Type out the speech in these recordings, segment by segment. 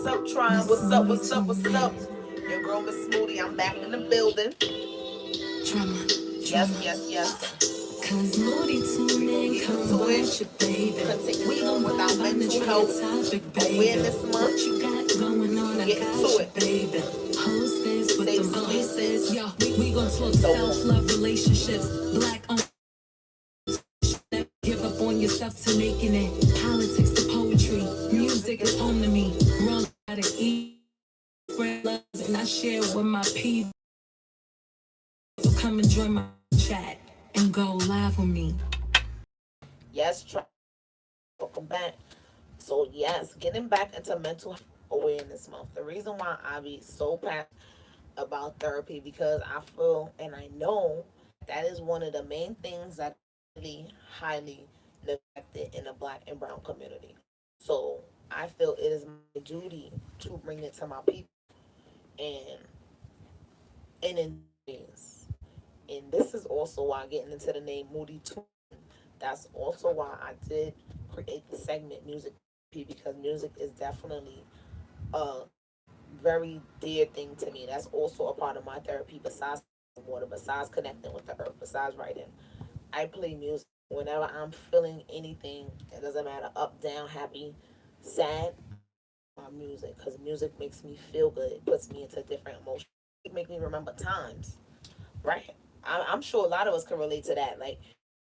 What's up, Tron? What's up? What's up? What's up? Your girl, Miss Moody. I'm back in the building. Drama, Yes, drama. yes, yes. Cause Moody tuning, come watch it, baby. We gon' With vibe our on the mental trend health topic, baby. awareness What month. you got going on, I Get got into you, it. baby. Hostess with Safe the voices. spaces. Yo, we gon' talk So, self-love, relationships. Black on give up on yourself to making it. Politics to poetry. Music is home to me. Wrong gotta eat. Spread love and I share with my people. So come and join my chat and go live with me. yes, Tron. Welcome back. So, yes, getting back into mental health awareness month. The reason why I be so passionate about therapy because I feel and I know that is one of the main things that really highly neglected in the black and brown community. So I feel it is my duty to bring it to my people and in ways. And this is also why getting into the name Moody Tune. That's also why I did create the segment music because music is definitely a very dear thing to me. That's also a part of my therapy besides water, besides connecting with the earth, besides writing. I play music whenever I'm feeling anything. It doesn't matter up, down, happy, sad. My music because music makes me feel good. It puts me into different emotions. It makes me remember times, right? I'm sure a lot of us can relate to that. Like,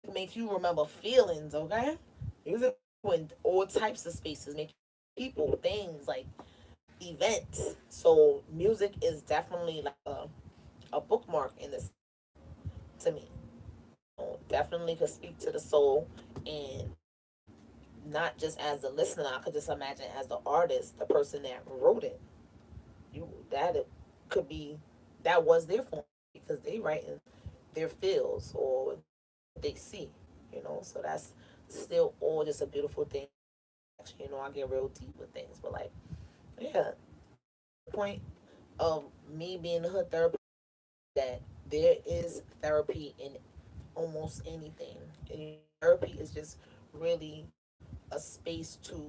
it makes you remember feelings. Okay, music in all types of spaces, make people, things like events. So music is definitely like a bookmark in this to me. Definitely could speak to the soul and not just as the listener. I could just imagine as the artist, the person that wrote it. You that it could be that was their form because they write in their feels or they see. So that's still all just a beautiful thing. Actually, I get real deep with things, but like, yeah, the point of me being a hood therapist that there is therapy in almost anything. And therapy is just really a space to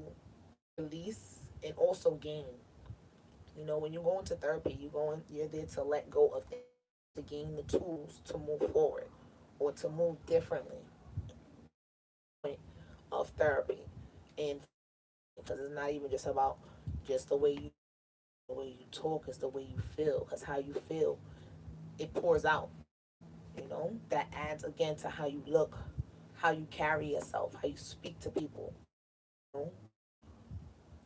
release and also gain. When you go into therapy, you're there to let go of things, to gain the tools to move forward or to move differently. Point of therapy, and because it's not even just about just the way you talk, it's the way you feel. Because how you feel, it pours out. That adds again to how you look, how you carry yourself, how you speak to people. You know,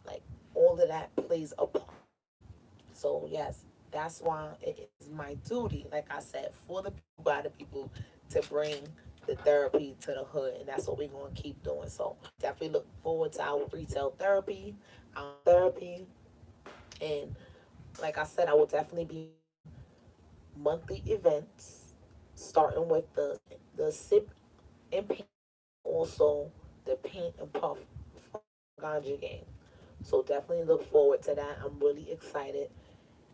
like all of that plays a part. So yes, that's why it is my duty, like I said, for the people, by the people, to bring the therapy to the hood, and that's what we're gonna keep doing. So definitely look forward to our retail therapy, and like I said, I will definitely be monthly events, starting with the sip and paint, also the paint and puff ganja game. So definitely look forward to that. I'm really excited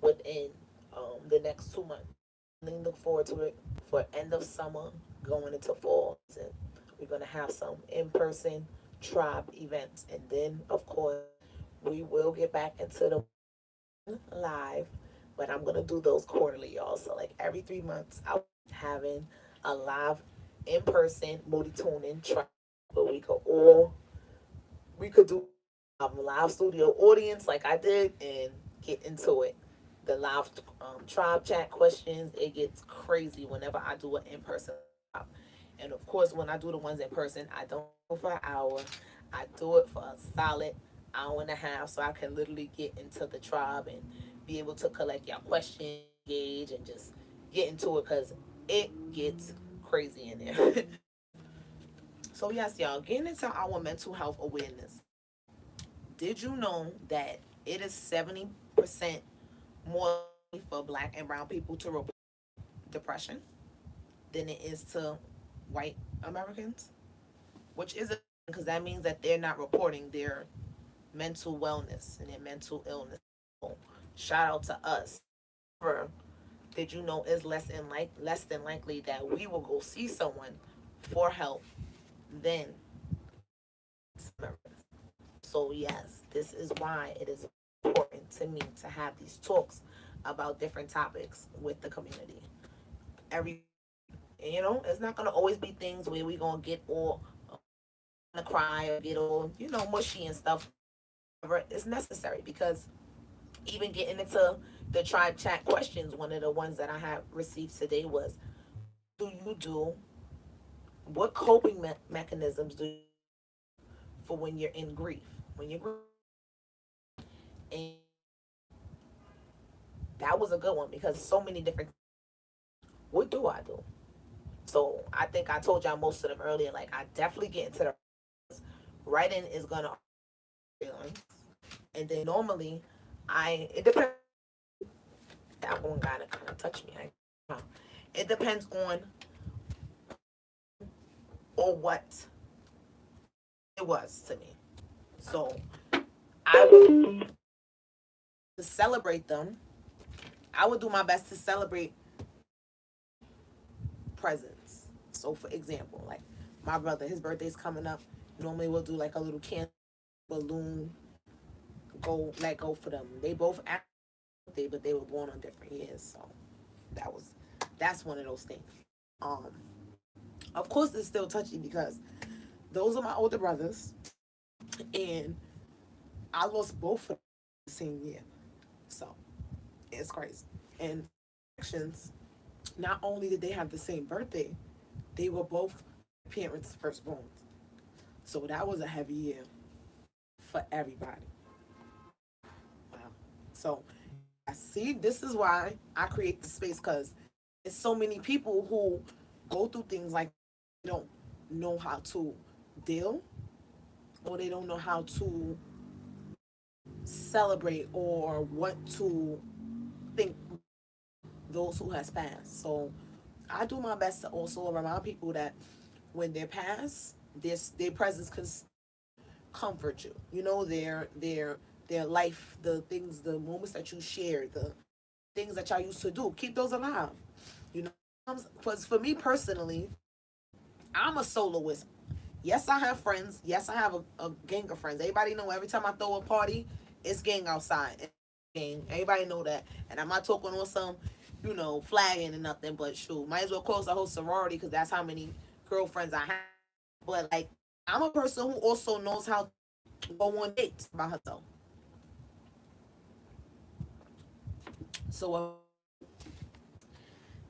within the next 2 months. Really look forward to it for end of summer going into fall. And we're gonna have some in-person tribe events, and then of course we will get back into the live, but I'm gonna do those quarterly, y'all. So like every 3 months, I'll be having a live in-person Moody Tuning tribe, but we could do live studio audience like I did and get into it. The live tribe chat questions, it gets crazy whenever I do an in person. And of course, when I do the ones in person, I don't do it for an hour. I do it for a solid hour and a half so I can literally get into the tribe and be able to collect your questions, engage, and just get into it because it gets crazy in there. So, yes, y'all, getting into our mental health awareness. Did you know that it is 70% more for black and brown people to report depression than it is to white Americans? Which is because that means that they're not reporting their mental wellness and their mental illness. So, shout out to us. However, did you know it's less than likely that we will go see someone for help than Americans? So yes, this is why it is important to me to have these talks about different topics with the community. Every it's not gonna always be things where we gonna get all to cry or get all mushy and stuff. However, it's necessary because even getting into the tribe chat questions, one of the ones that I have received today was, "Do you do? What coping mechanisms do you for when you're in grief? When you're and that was a good one because so many different. What do I do? So I think I told y'all most of them earlier. Like I definitely get into the writing is gonna feelings, and then normally it depends. That one gotta kind of touch me. It depends on or what it was to me. So I would to celebrate them. I would do my best to celebrate presents. So for example, like my brother, his birthday's coming up. Normally we'll do like a little can balloon go for them. They both act birthday, but they were born on different years. So that was that's one of those things. Um, of course, it's still touchy because those are my older brothers, and I lost both of them the same year. So it's crazy. And actions, not only did they have the same birthday, they were both parents' firstborns. So that was a heavy year for everybody. Wow. So I see this is why I create the space because it's so many people who go through things like they don't know how to deal or they don't know how to celebrate or what to think those who has passed. So I do my best to also remind people that when they're passed, their presence can comfort you. You know, their life, the things, the moments that you shared, the things that y'all used to do, keep those alive. You know, because for me personally, I'm a soloist. Yes, I have friends. Yes, I have a gang of friends. Everybody know every time I throw a party, it's gang outside. It's gang. Everybody know that. And I'm not talking on some, flagging and nothing. But shoot, might as well close the whole sorority because that's how many girlfriends I have. But like, I'm a person who also knows how to go on dates by herself. So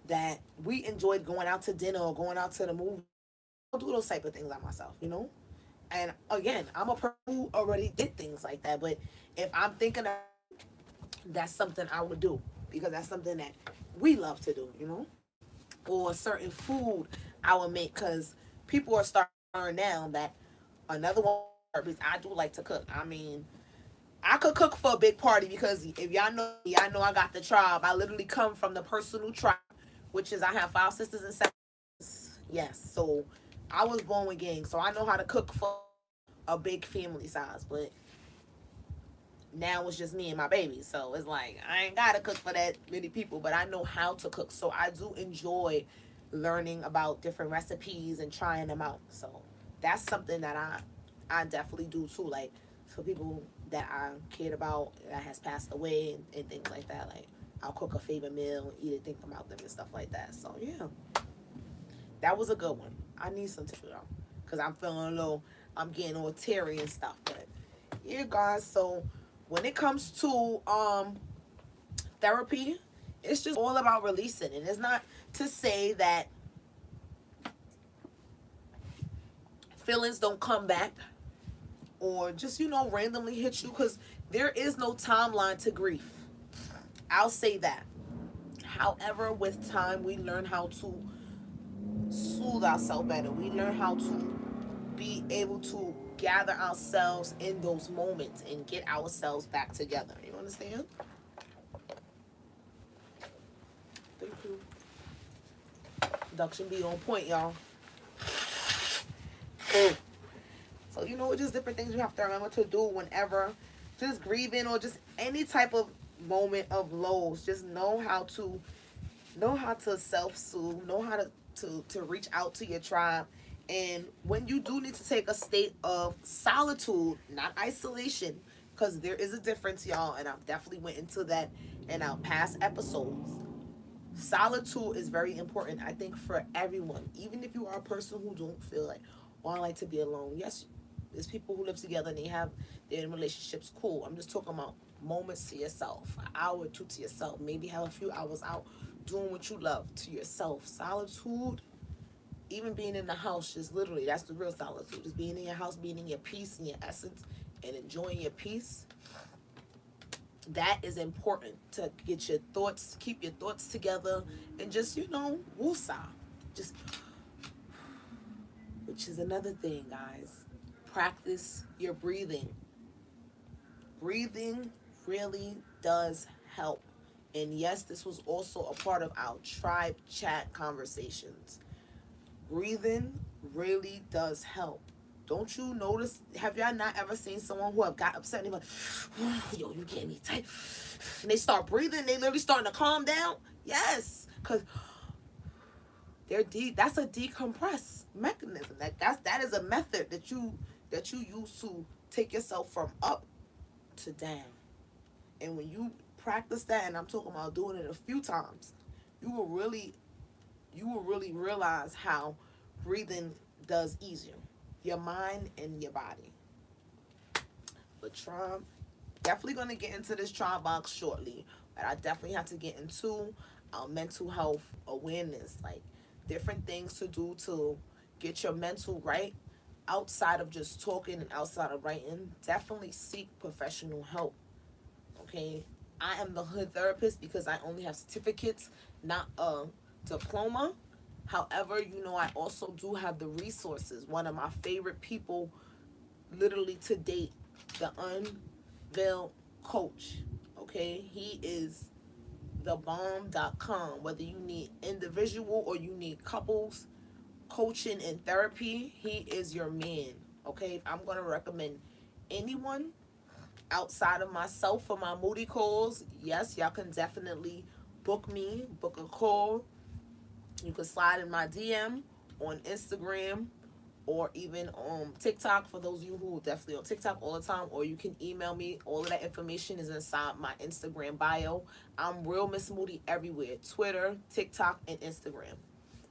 that we enjoyed going out to dinner or going out to the movie. I'll do those type of things by myself. And again, I'm a person who already did things like that. But if I'm thinking of, that's something I would do because that's something that we love to do. Or a certain food I would make because people are starting to learn now that another one because I do like to cook. I mean, I could cook for a big party because if y'all know I got the tribe. I literally come from the personal tribe, which is I have 5 sisters and 7. Yes, so I was born with gang, so I know how to cook for a big family size. But now it's just me and my baby, so it's like I ain't gotta cook for that many people, but I know how to cook, so I do enjoy learning about different recipes and trying them out. So that's something that I definitely do too. Like for people that I cared about that has passed away and things like that. Like I'll cook a favorite meal, eat it, think about them and stuff like that. So yeah, that was a good one. I need some tissue though, cause I'm feeling a little, I'm getting all teary and stuff. But yeah, guys. So when it comes to therapy, it's just all about releasing. And it's not to say that feelings don't come back or just randomly hit you, because there is no timeline to grief. I'll say that. However, with time, we learn how to soothe ourselves better. We learn how to be able to gather ourselves in those moments and get ourselves back together. You understand? Thank you. Production be on point, y'all. Cool. So just different things you have to remember to do whenever just grieving or just any type of moment of lows. Just know how to self-soothe, know how to reach out to your tribe. And when you do need to take a state of solitude, not isolation, because there is a difference, y'all, and I've definitely went into that in our past episodes. Solitude is very important, I think, for everyone. Even if you are a person who don't feel like, oh, I like to be alone. Yes, there's people who live together and they're in relationships. Cool. I'm just talking about moments to yourself, an hour or two to yourself. Maybe have a few hours out doing what you love to yourself. Solitude, even being in the house, just literally, that's the real solitude. Just being in your house, being in your peace and your essence, and enjoying your peace. That is important to get your thoughts, keep your thoughts together, and just, woosah. Just, which is another thing, guys. Practice your breathing. Breathing really does help. And yes, this was also a part of our tribe chat conversations. Breathing really does help. Don't you notice? Have y'all not ever seen someone who have got upset and they're like, yo, you getting me tight? And they start breathing, they literally starting to calm down? Yes, because they're that's a decompress mechanism. That is a method that you use to take yourself from up to down. And when you practice that, and I'm talking about doing it a few times, you will really realize how breathing does ease your mind and your body. But Trump, definitely going to get into this trial box shortly, but I definitely have to get into mental health awareness, like different things to do to get your mental right outside of just talking and outside of writing. Definitely seek professional help. Okay, I am the hood therapist because I only have certificates, not a diploma. However, I also do have the resources. One of my favorite people, literally to date, the Unveiled Coach. Okay, he is thebomb.com. Whether you need individual or you need couples coaching and therapy, he is your man. Okay, if I'm going to recommend anyone outside of myself for my moody calls, yes, y'all can definitely book me, book a call. You can slide in my DM on Instagram or even on TikTok for those of you who are definitely on TikTok all the time, or you can email me. All of that information is inside my Instagram bio. I'm Real Miss Moody everywhere: Twitter, TikTok, and Instagram.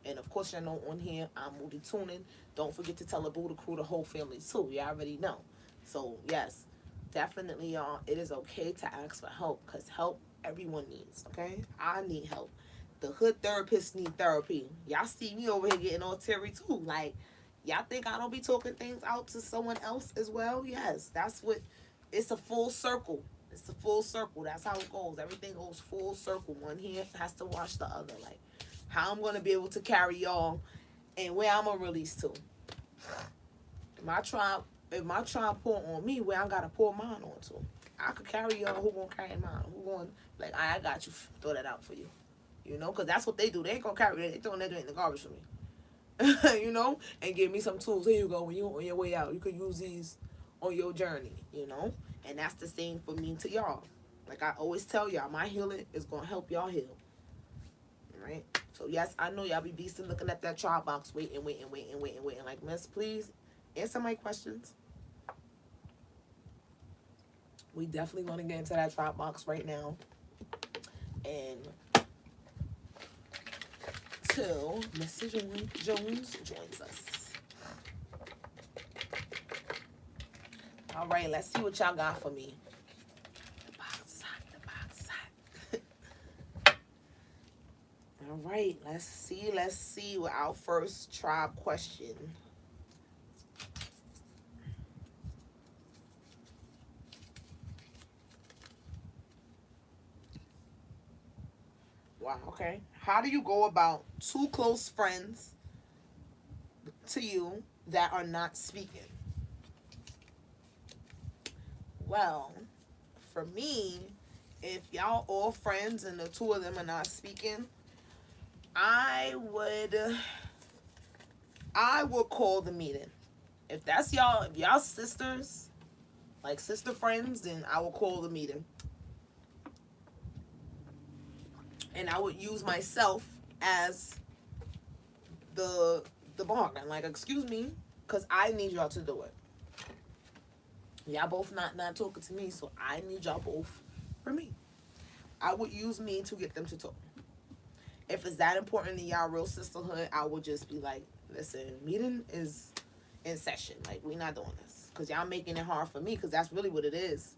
And of course, y'all know on here, I'm MOODYTUNEIN. Don't forget to tell the Buddha crew, the whole family too. You already know. So yes, definitely, y'all, it is okay to ask for help, because help everyone needs. Okay, I need help. The hood therapists need therapy. Y'all see me over here getting all teary too. Like, y'all think I don't be talking things out to someone else as well? Yes, that's what. It's a full circle. It's a full circle. That's how it goes. Everything goes full circle. One hand has to wash the other. Like, how I'm gonna be able to carry y'all, and where I'm gonna release to. My tribe, if my tribe pour on me, where I gotta pour mine on to. I could carry y'all. Who gonna carry mine? Who gonna, like, I got you. Throw that out for you. Because that's what they do. They ain't gonna carry it. They throwing that in the garbage for me. And give me some tools. Here you go. When you on your way out, you could use these on your journey. And that's the same for me to y'all. Like I always tell y'all, my healing is gonna help y'all heal. Right? So yes, I know y'all be beasting looking at that trial box, waiting. Like, miss, please answer my questions. We definitely gonna get into that trial box right now. And till Mr. Jones joins us. All right, let's see what y'all got for me. The box is hot. The box is hot. All right, let's see what our first tribe question. Wow, okay. How do you go about two close friends to you that are not speaking? Well, for me, if y'all all friends and the two of them are not speaking, I would call the meeting. If that's y'all, if y'all sisters, like sister friends, then I will call the meeting. And I would use myself as the bargain. Like, excuse me, because I need y'all to do it. Y'all both not talking to me, so I need y'all both for me. I would use me to get them to talk. If it's that important in y'all real sisterhood, I would just be like, listen, meeting is in session. Like, we not doing this. Because y'all making it hard for me, because that's really what it is.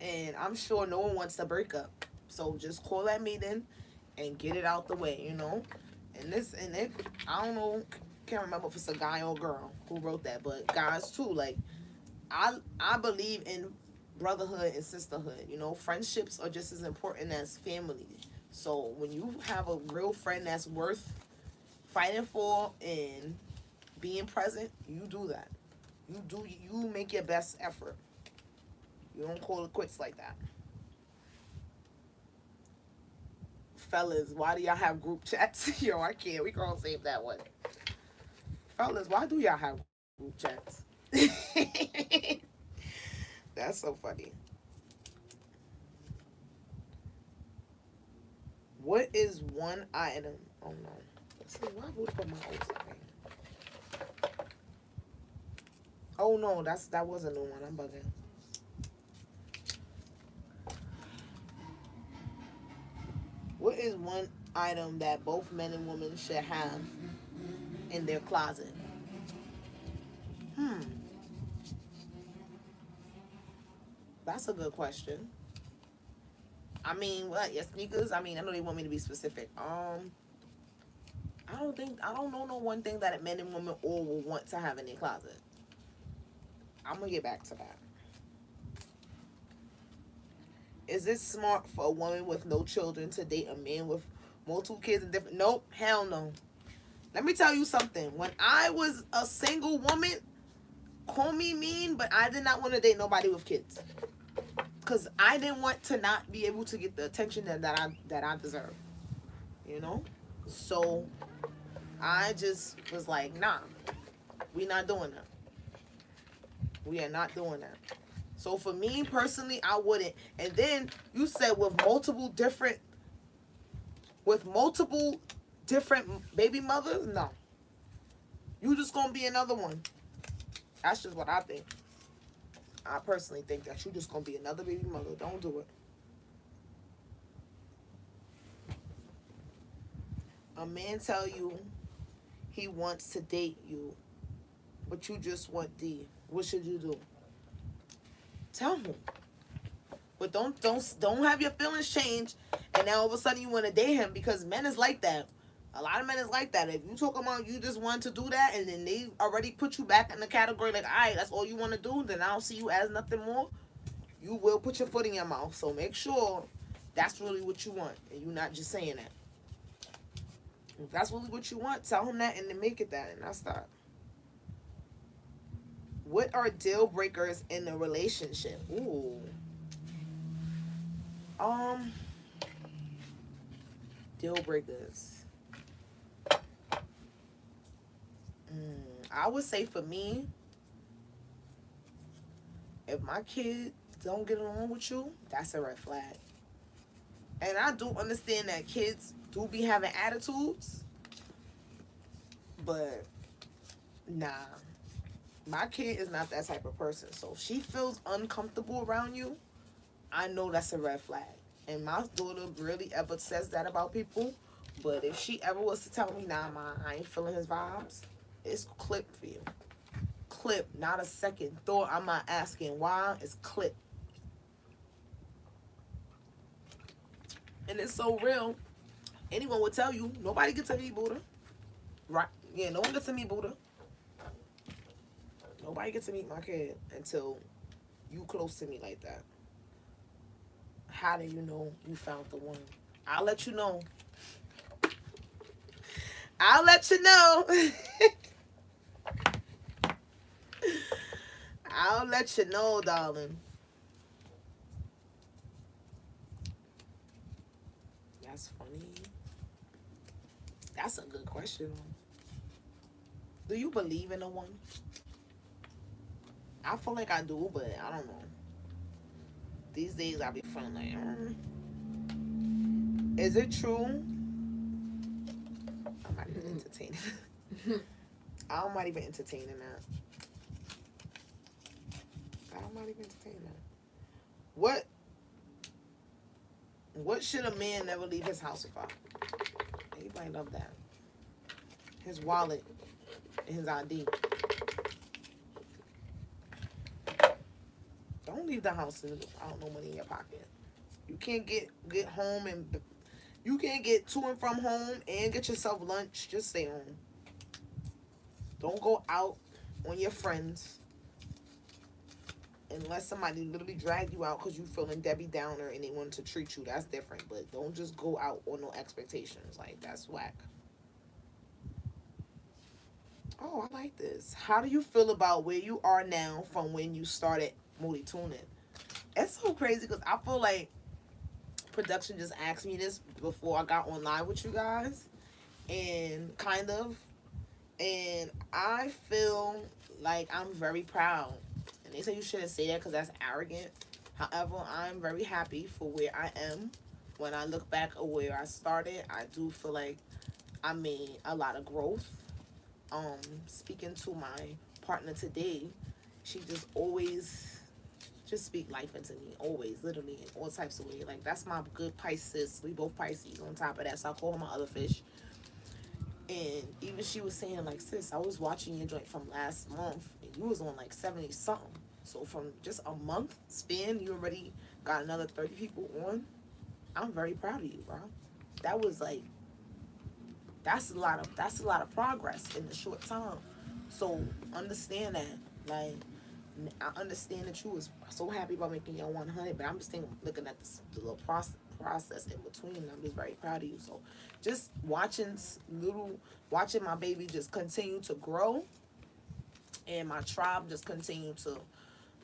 And I'm sure no one wants to break up. So just call that meeting and get it out the way, you know? And if, I don't know, can't remember if it's a guy or a girl who wrote that, but guys too, like, I believe in brotherhood and sisterhood. You know, friendships are just as important as family. So when you have a real friend that's worth fighting for and being present, you do that. You make your best effort. You don't call it quits like that. Fellas, why do y'all have group chats? Yo, I can't. We gonna save that one. Fellas, why do y'all have group chats? That's so funny. What is one item? Oh no. Let's see. Why would I put my old stuff in? Oh no, that was a new one. I'm bugging. What is one item that both men and women should have in their closet? Hmm. That's a good question. I mean, what? Your sneakers? I mean, I know they want me to be specific. I don't know no one thing that men and women all will want to have in their closet. I'm gonna get back to that. Is it smart for a woman with no children to date a man with multiple kids and different? Nope, hell no. Let me tell you something. When I was a single woman, call me mean, but I did not want to date nobody with kids, because I didn't want to not be able to get the attention that I deserve. You know, so I just was like, nah, we not doing that. We are not doing that. So for me personally, I wouldn't. And then you said with multiple different baby mothers, no. You just gonna be another one. That's just what I think. I personally think that you just gonna be another baby mother. Don't do it. A man tell you he wants to date you, but you just want D. What should you do? Tell him. But don't have your feelings change, and now all of a sudden you want to date him, because men is like that. A lot of men is like that. If you talk about you just want to do that, and then they already put you back in the category like, all right, that's all you want to do, then I don't see you as nothing more. You will put your foot in your mouth. So make sure that's really what you want, and you're not just saying that. If that's really what you want, tell him that and then make it that, and that's that. What are deal breakers in a relationship? Ooh. Deal breakers. I would say for me, if my kid don't get along with you, that's a red flag. And I do understand that kids do be having attitudes, but nah, my kid is not that type of person. So if she feels uncomfortable around you, I know that's a red flag. And my daughter really ever says that about people. But if she ever was to tell me, nah, ma, I ain't feeling his vibes, it's clip for you. Clip, not a second thought. I'm not asking why. It's clip. And it's so real. Anyone would tell you, nobody gets to me, Buddha. Right? Yeah, no one gets to meet Buddha. Nobody gets to meet my kid until you close to me like that. How do you know you found the one? I'll let you know. I'll let you know. I'll let you know, darling. That's funny. That's a good question. Do you believe in a one? I feel like I do, but I don't know. These days I be feeling like, is it true? I'm not even entertaining. I'm not even entertaining that. somebody entertain that. What what should a man never leave his house without? Anybody love that? His wallet and his ID. Don't leave the house without no money in your pocket. You can't get home and you can't get to and from home and get yourself lunch. Just stay home. Don't go out on your friends unless somebody literally drag you out because you feeling Debbie Downer and they want to treat you. That's different. But don't just go out on no expectations. Like, that's whack. Oh, I like this. How do you feel about where you are now from when you started Moody Tuning? It's so crazy because I feel like production just asked me this before I got online with you guys. And kind of. And I feel like I'm very proud. And they say you shouldn't say that because that's arrogant. However, I'm very happy for where I am. When I look back at where I started, I do feel like I made a lot of growth. Speaking to my partner today, she just always just speak life into me, always, literally, in all types of ways. Like, that's my good Pisces. We both Pisces on top of that, so I call her my other fish. And even she was saying, like, sis, I was watching your joint from last month, and you was on, like, 70 something. So from just a month span, you already got another 30 people on. I'm very proud of you, bro. That was, like, that's a lot of progress in a short time. So understand that. Like, I understand that you was so happy about making your 100, but I'm just looking at the little process in between. And I'm just very proud of you. So just watching my baby just continue to grow, and my tribe just continue to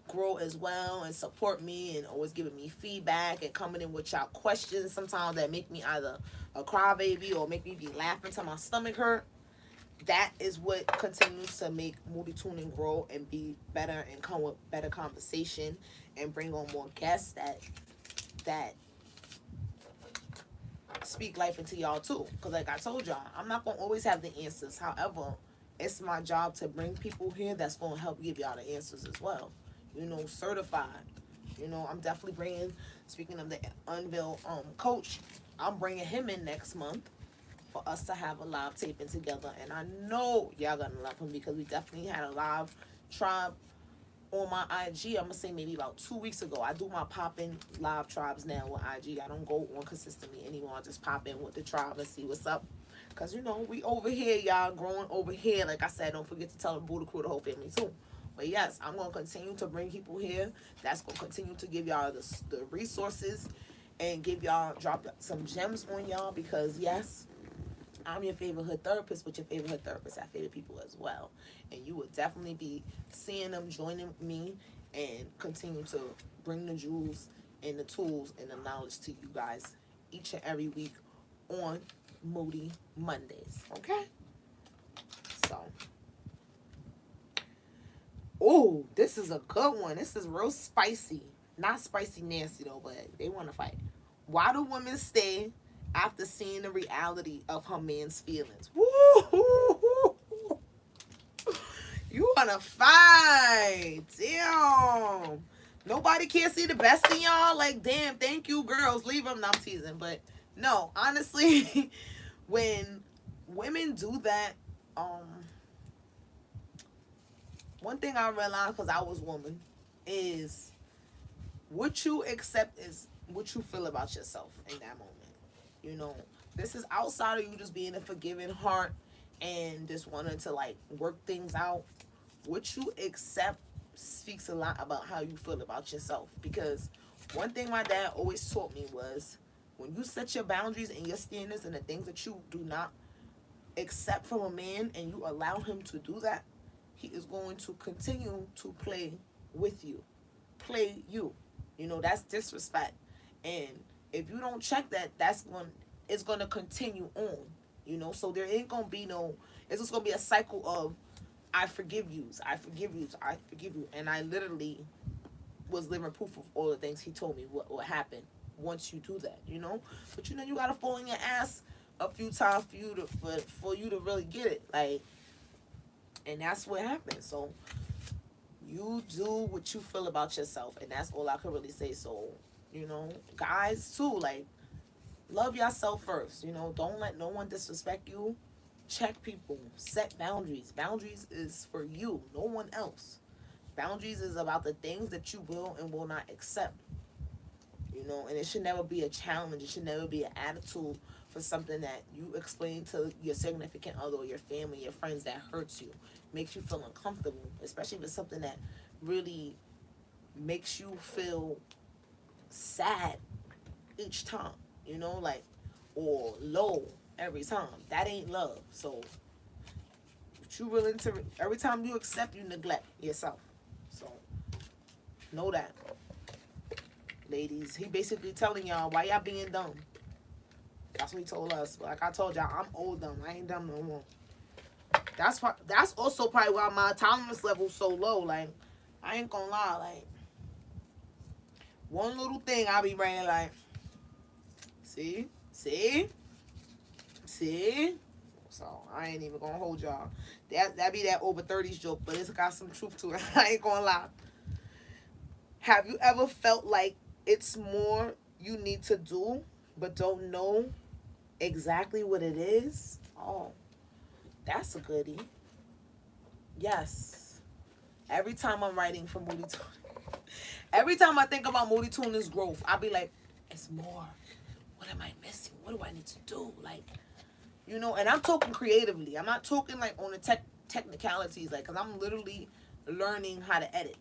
grow as well and support me and always giving me feedback and coming in with y'all questions sometimes that make me either a crybaby or make me be laughing till my stomach hurt. That is what continues to make Moody Tuning grow and be better and come with better conversation and bring on more guests that speak life into y'all too. Because like I told y'all, I'm not going to always have the answers. However, it's my job to bring people here that's going to help give y'all the answers as well. Certified. I'm definitely bringing, speaking of the Unveil coach, I'm bringing him in next month for us to have a live taping together. And I know y'all gonna love him because we definitely had a live tribe on my IG. I'm gonna say maybe about 2 weeks ago. I do my pop-in live tribes now with IG. I don't go on consistently anymore. I just pop in with the tribe and see what's up. Because, we over here, y'all, growing over here. Like I said, don't forget to tell the Buddha crew, the whole family, too. But, yes, I'm going to continue to bring people here. That's going to continue to give y'all the resources and drop some gems on y'all. Because, yes, I'm your favorite hood therapist, but your favorite hood therapist have favorite people as well. And you will definitely be seeing them joining me and continue to bring the jewels and the tools and the knowledge to you guys each and every week on Moody Mondays. Okay? So, oh, this is a good one. This is real spicy. Not spicy nasty though, but they want to fight. Why do women stay after seeing the reality of her man's feelings? Woo! You wanna fight? Damn. Nobody can see the best in y'all. Like, damn. Thank you, girls. Leave them. No, I'm teasing, but no. Honestly, when women do that, one thing I realized because I was a woman is what you accept is what you feel about yourself in that moment. This is outside of you just being a forgiving heart and just wanting to like work things out. What you accept speaks a lot about how you feel about yourself. Because one thing my dad always taught me was when you set your boundaries and your standards and the things that you do not accept from a man and you allow him to do that, he is going to continue to play with you. Play you. That's disrespect. And if you don't check that, it's gonna continue on. So there ain't gonna be it's just gonna be a cycle of I forgive you, I forgive you, I forgive you. And I literally was living proof of all the things he told me what happened once you do that, But you gotta fall in your ass a few times for you to really get it. Like, and that's what happened. So You do what you feel about yourself, and that's all I can really say. So, guys too, like, love yourself first. Don't let no one disrespect you. Check people. Set boundaries. Boundaries is for you, no one else. Boundaries is about the things that you will and will not accept. And it should never be a challenge. It should never be an attitude for something that you explain to your significant other or your family, your friends, that hurts you, makes you feel uncomfortable, especially if it's something that really makes you feel sad each time, like, or low every time. That ain't love. So, what you willing to, every time you accept, you neglect yourself. So, know that, ladies. He basically telling y'all, why y'all being dumb. That's what he told us. Like I told y'all, I'm old dumb. I ain't dumb no more. That's also probably why my tolerance level's so low. Like, I ain't gonna lie. Like, one little thing I be ready like, see. So I ain't even gonna hold y'all. That be that over 30s joke, but it's got some truth to it. I ain't gonna lie. Have you ever felt like it's more you need to do, but don't know exactly what it is? Oh, that's a goodie. Yes. Every time I'm writing for Moody Tune, every time I think about Moody Tune's growth, I'll be like, it's more. What am I missing? What do I need to do? Like, and I'm talking creatively. I'm not talking like on the technicalities, like, because I'm literally learning how to edit,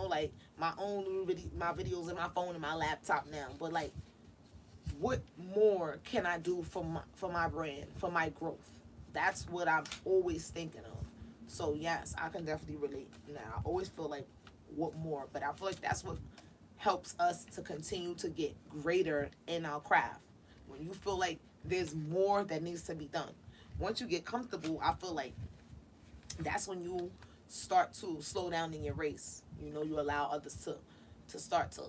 like my own little my videos in my phone and my laptop now. But like, what more can I do for my brand, for my growth? That's what I'm always thinking of. So yes, I can definitely relate. Now I always feel like, what more? But I feel like that's what helps us to continue to get greater in our craft. When you feel like there's more that needs to be done. Once you get comfortable, I feel like that's when you start to slow down in your race. You allow others to start to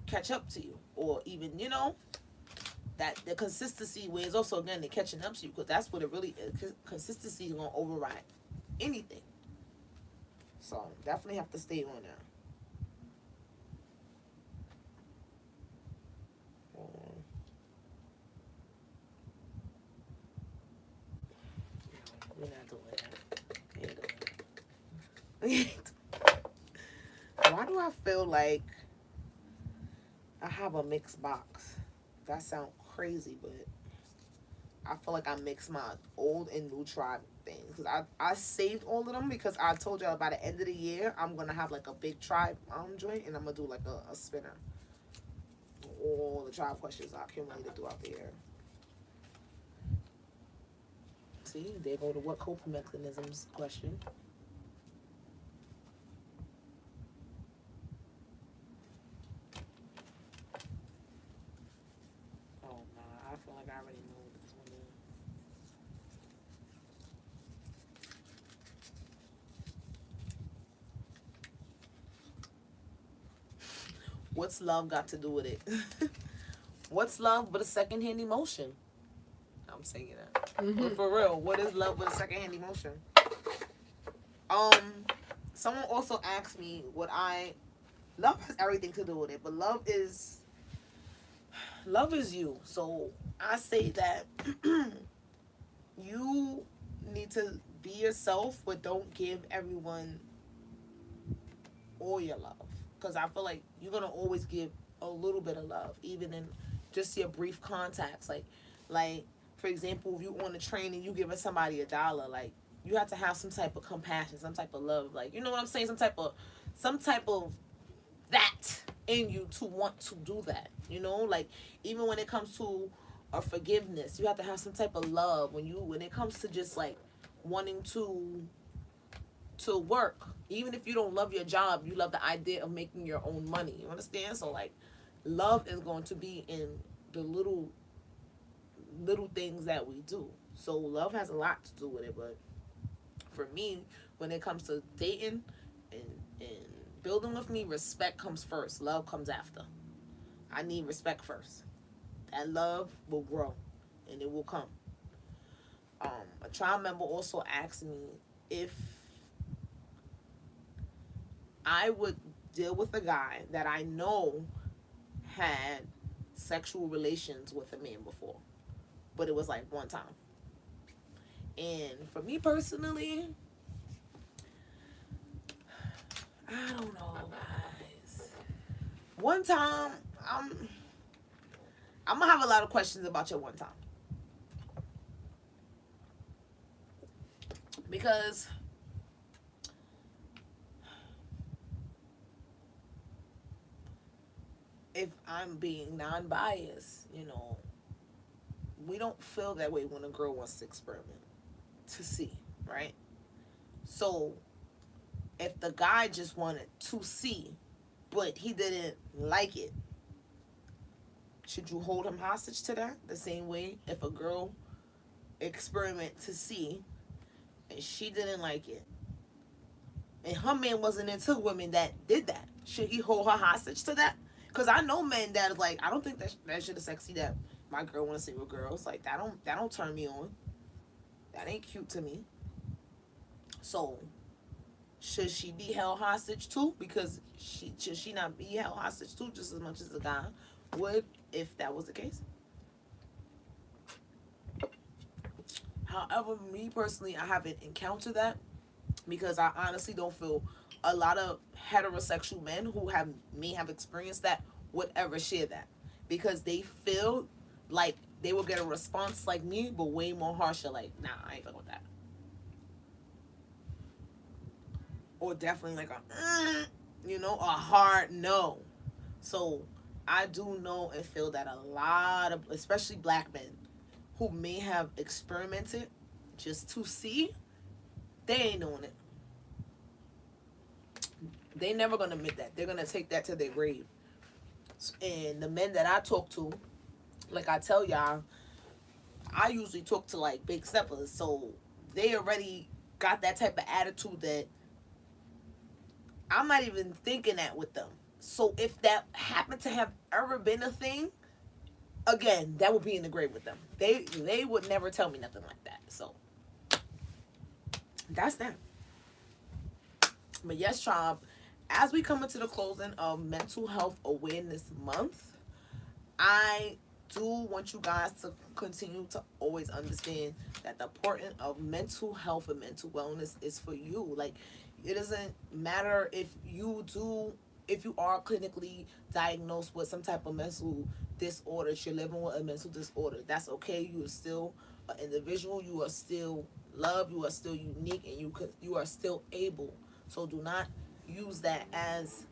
catch up to you, or even that the consistency where it's also again the catching up to you, because that's what it really is. Consistency is gonna override anything. So definitely have to stay on that. We're not doing that. Ain't doing that. Why do I feel like I have a mixed box? That sounds crazy, but I feel like I mix my old and new tribe things. Cause I saved all of them because I told y'all by the end of the year I'm gonna have like a big tribe joint, and I'm gonna do like a spinner. All the tribe questions I accumulated throughout the year. See, there go the what coping mechanisms question. Oh nah, I feel like I already know what this one is. What's love got to do with it? What's love but a secondhand emotion? I'm saying that. But for real, what is love but a secondhand emotion? Um, Someone also asked me what I love has everything to do with it, but love is you. So I say that you need to be yourself, but don't give everyone all your love. Because I feel like you're gonna always give a little bit of love, even in just your brief contacts. Like for example, if you on a train and you giving somebody $1, like you have to have some type of compassion, some type of love. Like, you know what I'm saying? Some type of that in you to want to do that. Like, even when it comes to a forgiveness, you have to have some type of love when it comes to just like wanting to work. Even if you don't love your job, you love the idea of making your own money. You understand? So like, love is going to be in the little things that we do. So love has a lot to do with it. But for me, when it comes to dating and building with me, respect comes first. Love comes after. I need respect first. That love will grow, and it will come. A trial member also asked me if I would deal with a guy that I know had sexual relations with a man before, but it was like one time. And for me personally, I don't know, guys. One time, I'm I'm gonna have a lot of questions about your one time because if I'm being non-biased, we don't feel that way when a girl wants to experiment to see, right? So if the guy just wanted to see, but he didn't like it, should you hold him hostage to that? The same way if a girl experiment to see and she didn't like it, and her man wasn't into women that did that, should he hold her hostage to that? Because I know men that is like, I don't think that shit is sexy that my girl want to see with girls. Like that don't turn me on. That ain't cute to me. So should she be held hostage too? Because she should she not be held hostage too just as much as the guy would if that was the case? However, me personally, I haven't encountered that because I honestly don't feel a lot of heterosexual men who have may have experienced that would ever share that because they feel like they will get a response like me, but way more harsher. Like, nah, I ain't fucking with that, or definitely like a hard no. So I do know and feel that a lot of, especially black men, who may have experimented just to see, they ain't doing it. They never gonna admit that. They're gonna take that to their grave. And the men that I talk to, like I tell y'all, I usually talk to like big steppers, so they already got that type of attitude that I'm not even thinking that with them. So if that happened to have ever been a thing, again, that would be in the grave with them. They would never tell me nothing like that. So that's that. But yes, Tribe, as we come into the closing of Mental Health Awareness Month, I do want you guys to continue to always understand that the importance of mental health and mental wellness is for you. Like, it doesn't matter if you are clinically diagnosed with some type of mental disorder, if you're living with a mental disorder, that's okay. You are still an individual. You are still loved. You are still unique, and you are still able. So do not use that as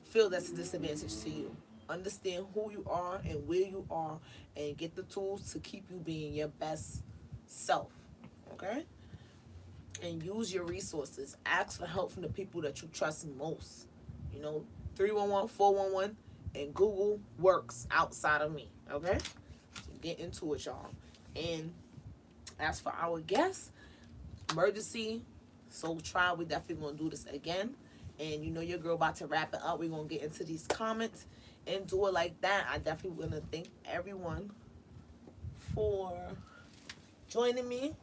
feel that's a disadvantage to you. Understand who you are and where you are, and get the tools to keep you being your best self. Okay? And use your resources. Ask for help from the people that you trust most. You know, 311, 411, and Google works outside of me. Okay? So get into it, y'all. And as for our guests, emergency. So try. We definitely gonna do this again. And you know your girl about to wrap it up. We're gonna get into these comments and do it like that. I definitely wanna thank everyone for joining me.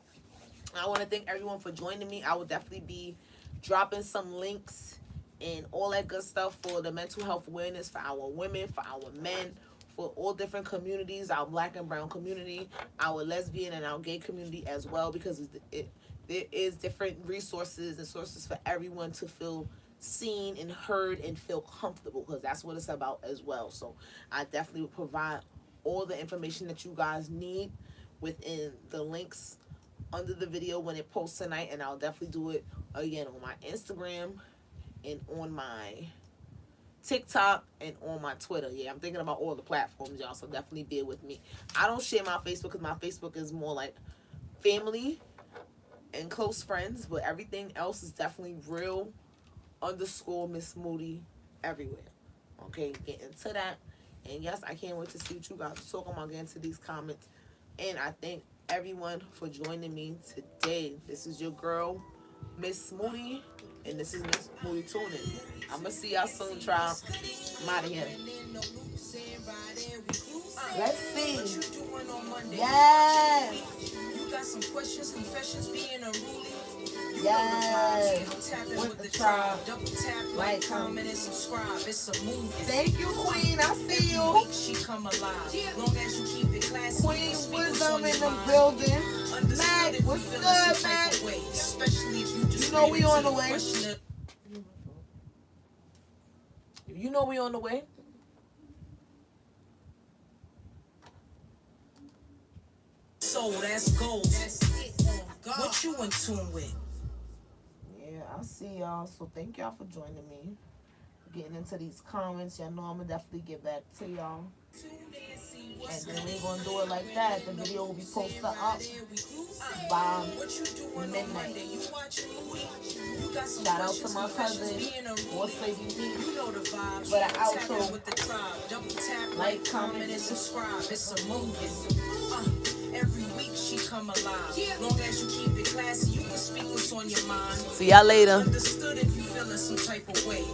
I want to thank everyone for joining me. I will definitely be dropping some links and all that good stuff for the mental health awareness for our women, for our men, for all different communities, our black and brown community, our lesbian and our gay community as well, because there is different resources and sources for everyone to feel seen and heard and feel comfortable, because that's what it's about as well. So I definitely will provide all the information that you guys need within the links under the video when it posts tonight, and I'll definitely do it again on my Instagram and on my TikTok and on my Twitter. Yeah, I'm thinking about all the platforms, y'all, so definitely bear with me. I don't share my Facebook because my Facebook is more like family and close friends, but everything else is definitely real underscore Miss Moody everywhere. Okay, get into that. And yes, I can't wait to see what you guys are talking about, get into these comments. And I thank everyone for joining me today. This is your girl, Miss Moody, and this is Miss Moody Tuning. I'm gonna see y'all soon, trial. I'm out of here. Let's see. Yes. You got some questions, confessions, being a ruler. Yes. With the tribe. Like, comment, and subscribe. It's a movie. Thank you, Queen. I see you. Every week she come alive. Long as you keep it classy. Queen Wisdom in the building. Mac, what's good, Mac? Especially if you just know we on the way. You know we on the way. So that's gold. That's it. What you in tune with? Yeah, I see y'all. So thank y'all for joining me. Getting into these comments. Y'all know I'm gonna definitely get back to y'all. And then we gonna do it like that. The video will be posted up by midnight. Shout out to my cousin, Boss Lady B, for the outro. Like, comment, and subscribe. It's a movie. Every week she come alive. Long as you keep it classy, you can speak what's on your mind. See y'all later. Understood if you feeling some type of way.